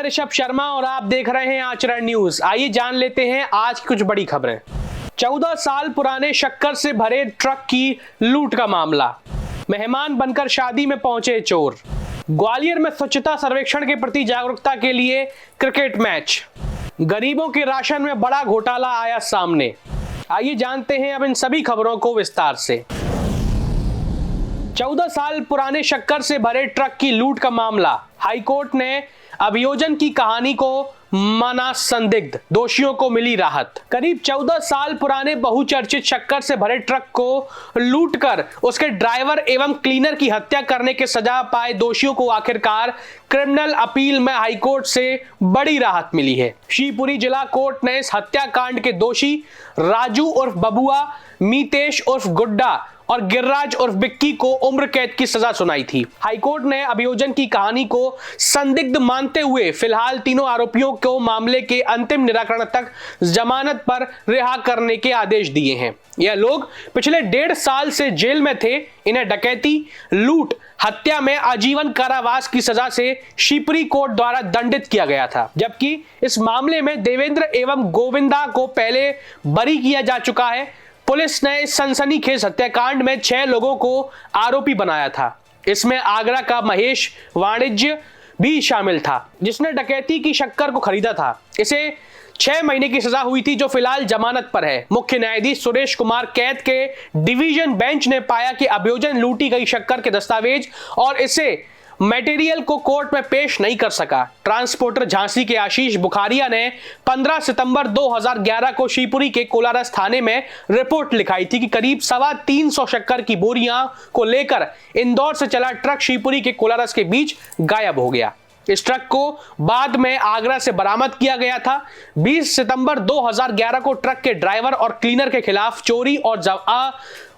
मैं ऋषभ शर्मा और आप देख रहे हैं आचरण न्यूज। आइए जान लेते हैं आज की कुछ बड़ी खबरें। 14 साल पुराने शक्कर से भरे ट्रक की लूट का मामला, मेहमान बनकर शादी में पहुंचे चोर। ग्वालियर में स्वच्छता सर्वेक्षण के प्रति जागरूकता के लिए क्रिकेट मैच। गरीबों के राशन में बड़ा घोटाला आया सामने। आइए जानते हैं अब इन सभी खबरों को विस्तार से। 14 साल पुराने शक्कर से भरे ट्रक की लूट का मामला, हाईकोर्ट ने अभियोजन की कहानी को माना संदिग्ध, दोषियों को मिली राहत। करीब 14 साल पुराने बहुचर्चित शक्कर से भरे ट्रक को लूटकर उसके ड्राइवर एवं क्लीनर की हत्या करने के सजा पाए दोषियों को आखिरकार क्रिमिनल अपील में हाईकोर्ट से बड़ी राहत मिली है। शिवपुरी जिला कोर्ट ने इस हत्याकांड के दोषी राजू उर्फ बबुआ, मीतेश उर्फ गुड्डा और गिरिराज उर्फ बिक्की को उम्र कैद की सजा सुनाई थी। हाईकोर्ट ने अभियोजन की कहानी को संदिग्ध मानते हुए फिलहाल तीनों आरोपियों को मामले के अंतिम निराकरण तक जमानत पर रिहा करने के आदेश दिए हैं। यह लोग पिछले 1.5 साल से जेल में थे। इन्हें डकैती, लूट, हत्या में आजीवन कारावास की सजा से शिवपुरी कोर्ट द्वारा दंडित किया गया था, जबकि इस मामले में देवेंद्र एवं गोविंदा को पहले बरी किया जा चुका है। पुलिस ने इस सनसनीखेज हत्याकांड में 6 लोगों को आरोपी बनाया था। इसमें आगरा का महेश वाणिज्य भी शामिल था, जिसने डकैती की शक्कर को खरीदा था। इसे 6 महीने की सजा हुई थी, जो फिलहाल जमानत पर है। मुख्य न्यायाधीश सुरेश कुमार कैद के डिवीजन बेंच ने पाया कि अभियोजन लूटी गई शक्कर के दस्तावेज और इसे मटेरियल को कोर्ट में पेश नहीं कर सका। ट्रांसपोर्टर झांसी के आशीष बुखारिया ने 15 सितंबर 2011 को शिवपुरी के कोलारस थाने में रिपोर्ट लिखाई थी कि करीब 325 शक्कर की बोरियां को लेकर इंदौर से चला ट्रक शिवपुरी के कोलारस के बीच गायब हो गया। इस ट्रक को बाद में आगरा से बरामद किया गया था। 20 सितंबर 2011 को ट्रक के ड्राइवर और क्लीनर के खिलाफ चोरी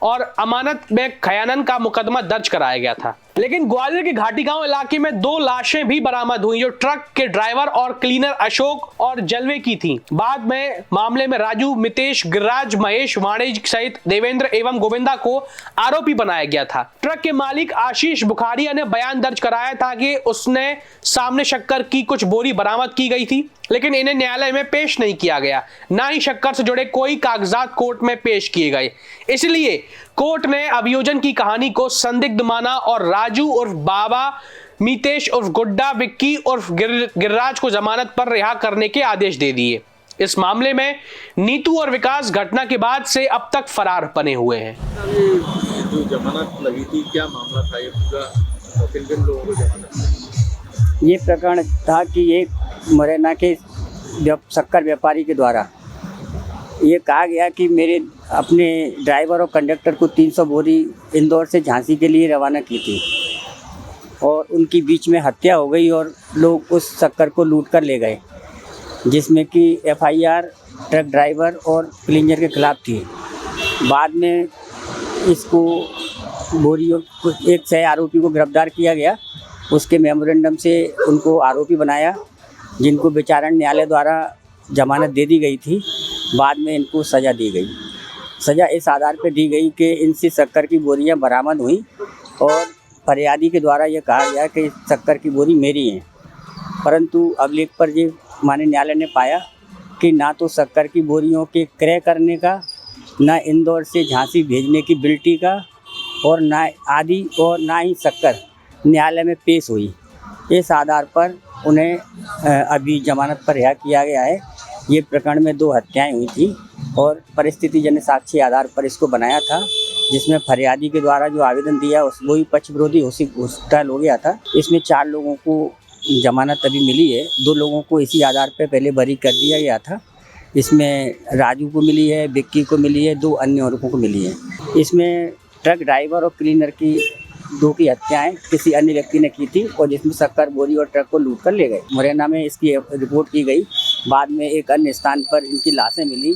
और अमानत में खयानन का मुकदमा दर्ज कराया गया था। लेकिन ग्वालियर के घाटी गांव इलाके में 2 लाशें भी बरामद हुई, जो ट्रक के ड्राइवर और क्लीनर अशोक और जलवे की थी। बाद में मामले में राजू, मितेश, गिरिराज, महेश, वाणिज्य सहित देवेंद्र एवं गोविंदा को आरोपी बनाया गया था। ट्रक के मालिक आशीष बुखारिया ने बयान दर्ज कराया था कि उसने सामने शक्कर की कुछ बोरी बरामद की गई थी, लेकिन इन्हें न्यायालय में पेश नहीं किया गया। ना ही शक्कर से जुड़े कोई कागजात कोर्ट में पेश किए गए। इसलिए कोर्ट ने अभियोजन की कहानी को संदिग्ध माना और राजू उर्फ बाबा, मीतेश उर्फ गुड्डा, विक्की उर्फ गिरिराज को जमानत पर रिहा करने के आदेश दे दिए। इस मामले में नीतू और विकास घटना के बाद से अब तक फरार बने हुए हैं। जो जमानत लगी थी, क्या मामला था ये पूरा? किन लोगों को जमानत? ये प्रकरण था कि एक मुरैना के शक्कर व्यापारी के द्वारा ये कहा गया कि मेरे अपने ड्राइवर और कंडक्टर को 300 बोरी इंदौर से झांसी के लिए रवाना की थी और उनकी बीच में हत्या हो गई और लोग उस शक्कर को लूट कर ले गए, जिसमें कि FIR ट्रक ड्राइवर और क्लीनर के खिलाफ थी। बाद में इसको बोरियों को 1 आरोपी को गिरफ्तार किया गया। उसके मेमोरेंडम से उनको आरोपी बनाया, जिनको विचारण न्यायालय द्वारा जमानत दे दी गई थी। बाद में इनको सज़ा दी गई। सज़ा इस आधार पर दी गई कि इनसे शक्कर की बोरियां बरामद हुई और फरियादी के द्वारा ये कहा गया कि शक्कर की बोरी मेरी है, परंतु अभिलेख पर ये माननीय न्यायालय ने पाया कि ना तो शक्कर की बोरियों के क्रय करने का, ना इंदौर से झांसी भेजने की बिल्टी का और ना ही शक्कर न्यायालय में पेश हुई। इस आधार पर उन्हें अभी जमानत पर रिहा किया गया है। ये प्रकरण में 2 हत्याएं हुई थी और परिस्थितिजन्य साक्ष्य आधार पर इसको बनाया था, जिसमें फरियादी के द्वारा जो आवेदन दिया वो ही पक्ष विरोधी घोषित हो गया था। इसमें 4 लोगों को जमानत अभी मिली है। 2 लोगों को इसी आधार पर पहले बरी कर दिया गया था। इसमें राजू को मिली है, बिक्की को मिली है, 2 अन्य औरतों को मिली है। इसमें ट्रक ड्राइवर और क्लीनर की 2 की हत्याएं किसी अन्य व्यक्ति ने की थी और जिसमें शक्कर बोरी और ट्रक को लूट कर ले गए। मुरैना में इसकी रिपोर्ट की गई। बाद में एक अन्य स्थान पर इनकी लाशें मिली,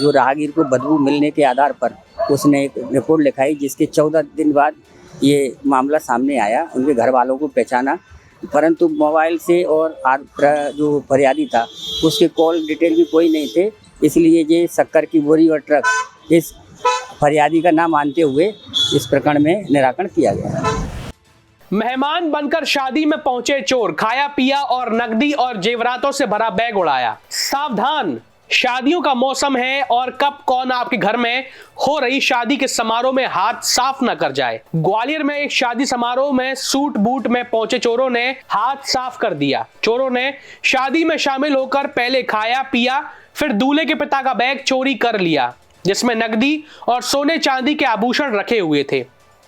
जो राहगीर को बदबू मिलने के आधार पर उसने एक रिपोर्ट लिखाई, जिसके 14 दिन बाद ये मामला सामने आया। उनके घर वालों को पहचाना, परंतु मोबाइल से और जो फरियादी था उसके कॉल डिटेल भी कोई नहीं थे, इसलिए ये शक्कर की बोरी और ट्रक इस फरियादी का नाम मानते हुए इस प्रकरण में निराकरण किया गया। मेहमान बनकर शादी में पहुंचे चोर, खाया पिया और नकदी और जेवरातों से भरा बैग उड़ाया। सावधान, शादियों का मौसम है और कब कौन आपके घर में हो रही शादी के समारोह में हाथ साफ न कर जाए। ग्वालियर में एक शादी समारोह में सूट बूट में पहुंचे चोरों ने हाथ साफ कर दिया। चोरों ने शादी में शामिल होकर पहले खाया पिया, फिर दूल्हे के पिता का बैग चोरी कर लिया जिसमें नकदी और सोने चांदी के आभूषण रखे हुए थे।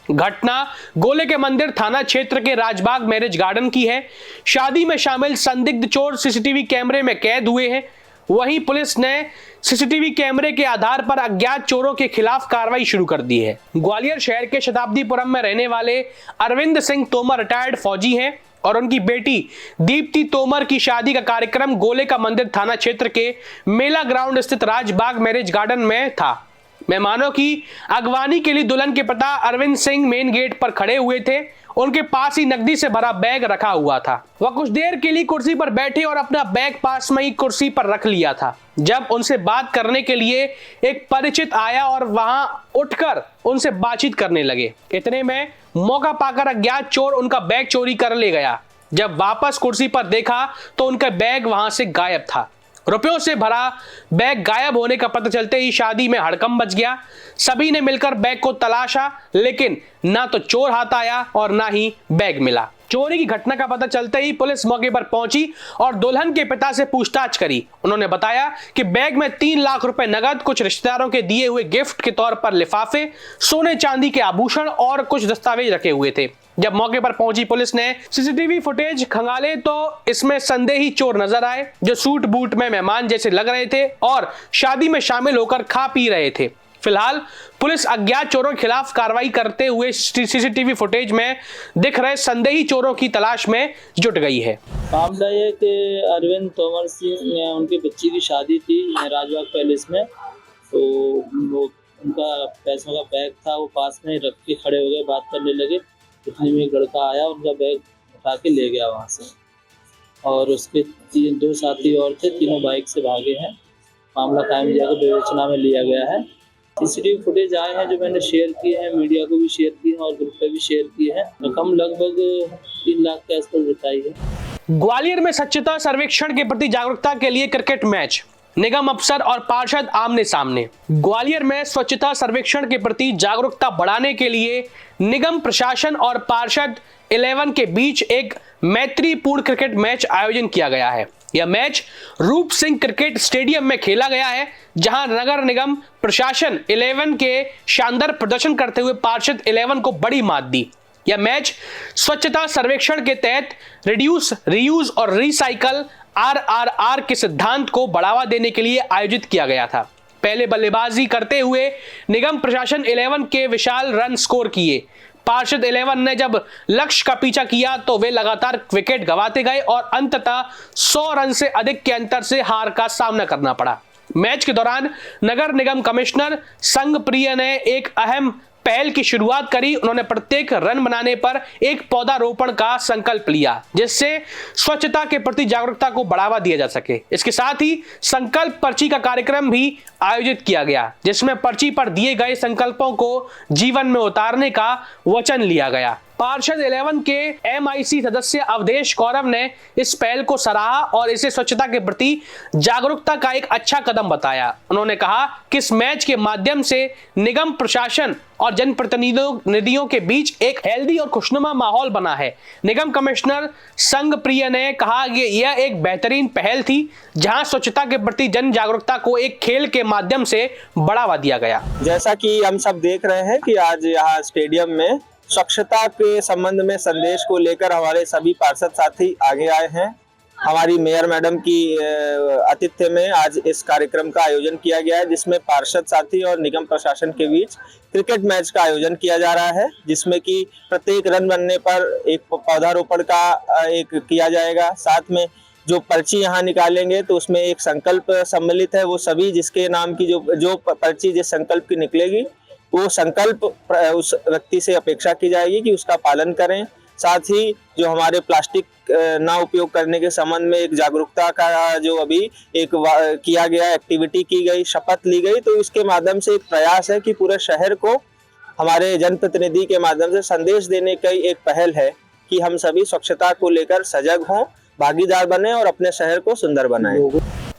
घटना गोले के मंदिर थाना क्षेत्र के राजबाग मैरिज गार्डन की है। शादी में शामिल संदिग्ध चोर सीसीटीवी कैमरे में कैद हुए हैं। वहीं पुलिस ने सीसीटीवी कैमरे के आधार पर अज्ञात चोरों के खिलाफ कार्रवाई शुरू कर दी है। ग्वालियर शहर के शताब्दीपुरम में रहने वाले अरविंद सिंह तोमर रिटायर्ड फौजी हैं और उनकी बेटी दीप्ति तोमर की शादी का कार्यक्रम गोले का मंदिर थाना क्षेत्र के मेला ग्राउंड स्थित राजबाग मैरिज गार्डन में था। मेहमानों की अगवानी के लिए दुल्हन के पिता अरविंद सिंह मेन गेट पर खड़े हुए थे। उनके पास ही नकदी से भरा बैग रखा हुआ था। वह कुछ देर के लिए कुर्सी पर बैठे और अपना बैग पास में ही कुर्सी पर रख लिया था। जब उनसे बात करने के लिए एक परिचित आया और वहां उठकर उनसे बातचीत करने लगे। इतने में मौका पाकर अज्ञात चोर उनका बैग चोरी कर ले गया। जब वापस कुर्सी पर देखा तो उनका बैग वहां से गायब था। रुपयों से भरा बैग गायब होने का पता चलते ही शादी में हड़कंप मच गया। सभी ने मिलकर बैग को तलाशा, लेकिन ना तो चोर हाथ आया और ना ही बैग मिला। चोरी की घटना का पता चलते ही पुलिस मौके पर पहुंची और दुल्हन के पिता से पूछताछ करी। उन्होंने बताया कि बैग में 3 लाख रुपए नगद, कुछ रिश्तेदारों के दिए हुए गिफ्ट के तौर पर लिफाफे, सोने चांदी के आभूषण और कुछ दस्तावेज रखे हुए थे। जब मौके पर पहुंची पुलिस ने सीसीटीवी फुटेज खंगाले तो इसमें संदेही चोर नजर आए जो सूट बूट में मेहमान जैसे लग रहे थे और शादी में शामिल होकर खा पी रहे थे। फिलहाल पुलिस अज्ञात चोरों के खिलाफ कार्रवाई करते हुए सीसीटीवी फुटेज में दिख रहे संदेही चोरों की तलाश में जुट गई है। मामला ये कि अरविंद तोमर सिंह, उनकी बच्ची की शादी थी राजबाग पैलेस में, तो वो उनका पैसों का बैग था, वो पास में रख के खड़े हो गए, बात करने लगे। इतने में एक लड़का आया, उनका बैग उठा के ले गया वहाँ से और उसके 2 साथी और थे, तीनों बाइक से भागे हैं। मामला कायम जाकर विवेचना में लिया गया है। सीसीटीवी फुटेज आए हैं जो मैंने शेयर किए हैं, मीडिया को भी शेयर किए हैं और ग्रुप पे भी शेयर किए हैं। रकम लगभग 3 लाख के आसपास बताई है। ग्वालियर में स्वच्छता सर्वेक्षण के प्रति जागरूकता के लिए क्रिकेट मैच, निगम अफसर और पार्षद आमने सामने। ग्वालियर में स्वच्छता सर्वेक्षण के प्रति जागरूकता बढ़ाने के लिए निगम प्रशासन और पार्षद 11 के बीच एक मैत्रीपूर्ण क्रिकेट मैच आयोजन किया गया है। यह मैच रूप सिंह क्रिकेट स्टेडियम में खेला गया है, जहां नगर निगम प्रशासन 11 के शानदार प्रदर्शन करते हुए पार्षद 11 को बड़ी मात दी। यह मैच स्वच्छता सर्वेक्षण के तहत रिड्यूस, रीयूज और रिसाइकल RRR के सिद्धांत को बढ़ावा देने के लिए आयोजित किया गया था। पहले बल्लेबाजी करते हुए निगम प्रशासन 11 के विशाल रन स्कोर किए। पार्षद 11 ने जब लक्ष्य का पीछा किया तो वे लगातार विकेट गंवाते गए और अंततः 100 रन से अधिक के अंतर से हार का सामना करना पड़ा। मैच के दौरान नगर निगम कमिश्नर संग प्रिय ने एक अहम पहल की शुरुआत करी। उन्होंने प्रत्येक रन बनाने पर एक पौधारोपण का संकल्प लिया, जिससे स्वच्छता के प्रति जागरूकता को बढ़ावा दिया जा सके। इसके साथ ही संकल्प पर्ची का कार्यक्रम भी आयोजित किया गया, जिसमें पर्ची पर दिए गए संकल्पों को जीवन में उतारने का वचन लिया गया। पार्षद 11 के MIC सदस्य अवधेश कौरव ने इस पहल को सराहा और इसे स्वच्छता के प्रति जागरूकता का एक अच्छा कदम बताया। उन्होंने कहा कि इस मैच के माध्यम से निगम प्रशासन और जनप्रतिनिधियों के बीच एक हेल्दी और खुशनुमा माहौल बना है। निगम कमिश्नर संग प्रिय ने कहा कि यह एक बेहतरीन पहल थी, जहां स्वच्छता के प्रति जन जागरूकता को एक खेल के माध्यम से बढ़ावा दिया गया। जैसा कि हम सब देख रहे हैं कि आज यहाँ स्टेडियम में स्वच्छता के संबंध में संदेश को लेकर हमारे सभी पार्षद साथी आगे आए हैं। हमारी मेयर मैडम की आतिथ्य में आज इस कार्यक्रम का आयोजन किया गया है, जिसमें पार्षद साथी और निगम प्रशासन के बीच क्रिकेट मैच का आयोजन किया जा रहा है, जिसमें कि प्रत्येक रन बनने पर एक पौधारोपण का एक किया जाएगा। साथ में जो पर्ची यहाँ निकालेंगे तो उसमें एक संकल्प सम्मिलित है। वो सभी जिसके नाम की जो पर्ची जिस संकल्प की निकलेगी, वो संकल्प उस व्यक्ति से अपेक्षा की जाएगी कि उसका पालन करें। साथ ही जो हमारे प्लास्टिक ना उपयोग करने के संबंध में एक जागरूकता का जो अभी एक किया गया, एक्टिविटी की गई, शपथ ली गई, तो इसके माध्यम से एक प्रयास है कि पूरे शहर को हमारे जनप्रतिनिधि के माध्यम से संदेश देने की एक पहल है कि हम सभी स्वच्छता को लेकर सजग हों, भागीदार बने और अपने शहर को सुंदर बनाएं।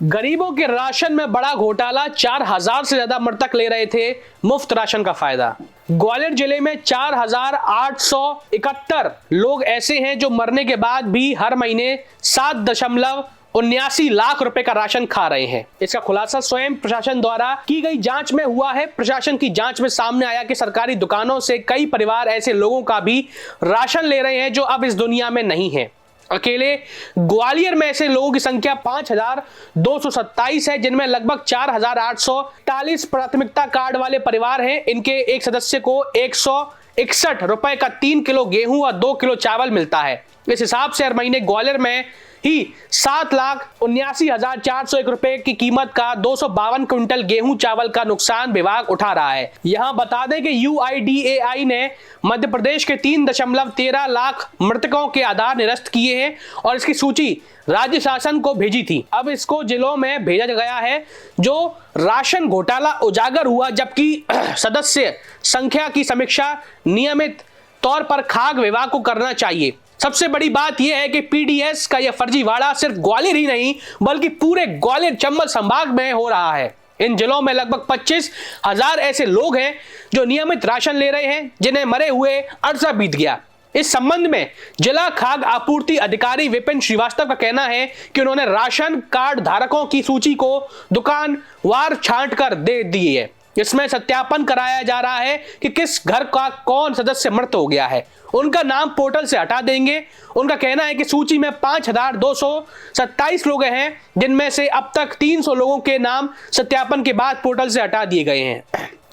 गरीबों के राशन में बड़ा घोटाला, 4000 से ज्यादा मृतक ले रहे थे मुफ्त राशन का फायदा। ग्वालियर जिले में 4871 लोग ऐसे हैं जो मरने के बाद भी हर महीने 7.79 लाख रुपए का राशन खा रहे हैं। इसका खुलासा स्वयं प्रशासन द्वारा की गई जांच में हुआ है। प्रशासन की जांच में सामने आया कि सरकारी दुकानों से कई परिवार ऐसे लोगों का भी राशन ले रहे हैं जो अब इस दुनिया में नहीं है। अकेले ग्वालियर में ऐसे लोगों की संख्या 5227 है, जिनमें लगभग 4840 प्राथमिकता कार्ड वाले परिवार हैं। इनके एक सदस्य को 161 रुपए का 3 किलो गेहूं और 2 किलो चावल मिलता है। इस हिसाब से हर महीने ग्वालियर में ही 7,79,401 रुपए की कीमत का 252 क्विंटल गेहूं चावल का नुकसान विभाग उठा रहा है। यहां बता दें कि UIDAI ने मध्य प्रदेश के 3.13 लाख मृतकों के आधार निरस्त किए हैं और इसकी सूची राज्य शासन को भेजी थी। अब इसको जिलों में भेजा गया है। जो राशन घोटाला उजागर हुआ, जबकि सदस्य संख्या की समीक्षा नियमित तौर पर खाद्य विभाग को करना चाहिए। सबसे बड़ी बात यह है कि PDS का यह फर्जीवाड़ा सिर्फ ग्वालियर ही नहीं बल्कि पूरे ग्वालियर चंबल संभाग में हो रहा है। इन जिलों में लगभग 25,000 ऐसे लोग हैं जो नियमित राशन ले रहे हैं, जिन्हें मरे हुए अरसा बीत गया। इस संबंध में जिला खाद्य आपूर्ति अधिकारी विपिन श्रीवास्तव का कहना है कि उन्होंने राशन कार्ड धारकों की सूची को दुकानवार छांट कर दे दी है। इसमें सत्यापन कराया जा रहा है कि किस घर का कौन सदस्य मृत हो गया है। उनका नाम पोर्टल से हटा देंगे। उनका कहना है कि सूची में 5227 लोग हैं, जिनमें से अब तक 300 लोगों के नाम सत्यापन के बाद पोर्टल से हटा दिए गए हैं।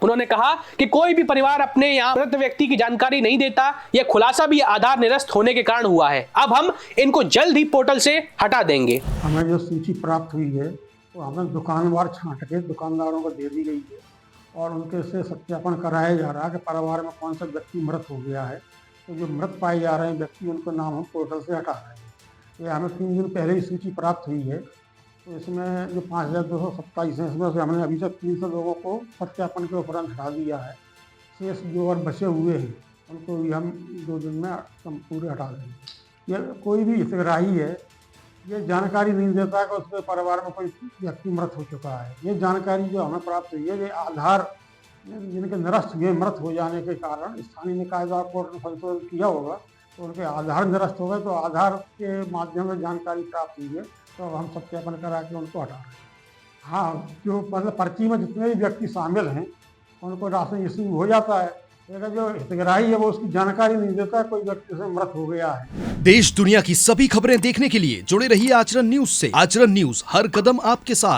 उन्होंने कहा कि कोई भी परिवार अपने यहाँ मृत व्यक्ति की जानकारी नहीं देता। यह खुलासा भी आधार निरस्त होने के कारण हुआ है। अब हम इनको जल्द ही पोर्टल से हटा देंगे। हमें जो सूची प्राप्त हुई है तो हमें दुकानवार छांट के दुकानदारों को दे दी गई है और उनके से सत्यापन कराया जा रहा है कि परिवार में कौन सा व्यक्ति मृत हो गया है। तो जो मृत पाए जा रहे हैं व्यक्ति, उनका नाम हम पोर्टल से हटा रहे हैं। ये हमें 3 दिन पहले ही सूची प्राप्त हुई है। तो इसमें जो 5227 हैं, इसमें से हमने अभी तक 300 लोगों को सत्यापन के उपरांत हटा दिया है। शेष जो और बचे हुए हैं उनको भी हम 2 दिन में पूरे हटा देंगे। ये कोई भी हितग्राही है, ये जानकारी नहीं देता कि उसके परिवार में कोई व्यक्ति मृत हो चुका है। ये जानकारी जो हमें प्राप्त हुई है, ये आधार जिनके निरस्त हुए मृत हो जाने के कारण स्थानीय निकाय द्वारा कोर्ट ने संशोधन किया होगा तो उनके आधार निरस्त हो गए, तो आधार के माध्यम से जानकारी प्राप्त हुई है तो अब हम सत्यापन करा के उनको हटा रहे हैं। हाँ, जो मतलब पर्ची में जितने भी व्यक्ति शामिल हैं उनको राशन इशू हो जाता है, लेकिन जो हितग्राही है वो उसकी जानकारी नहीं देता कोई व्यक्ति से मृत हो गया है। देश दुनिया की सभी खबरें देखने के लिए जुड़े रहिए आचरण न्यूज से। आचरण न्यूज, हर कदम आपके साथ।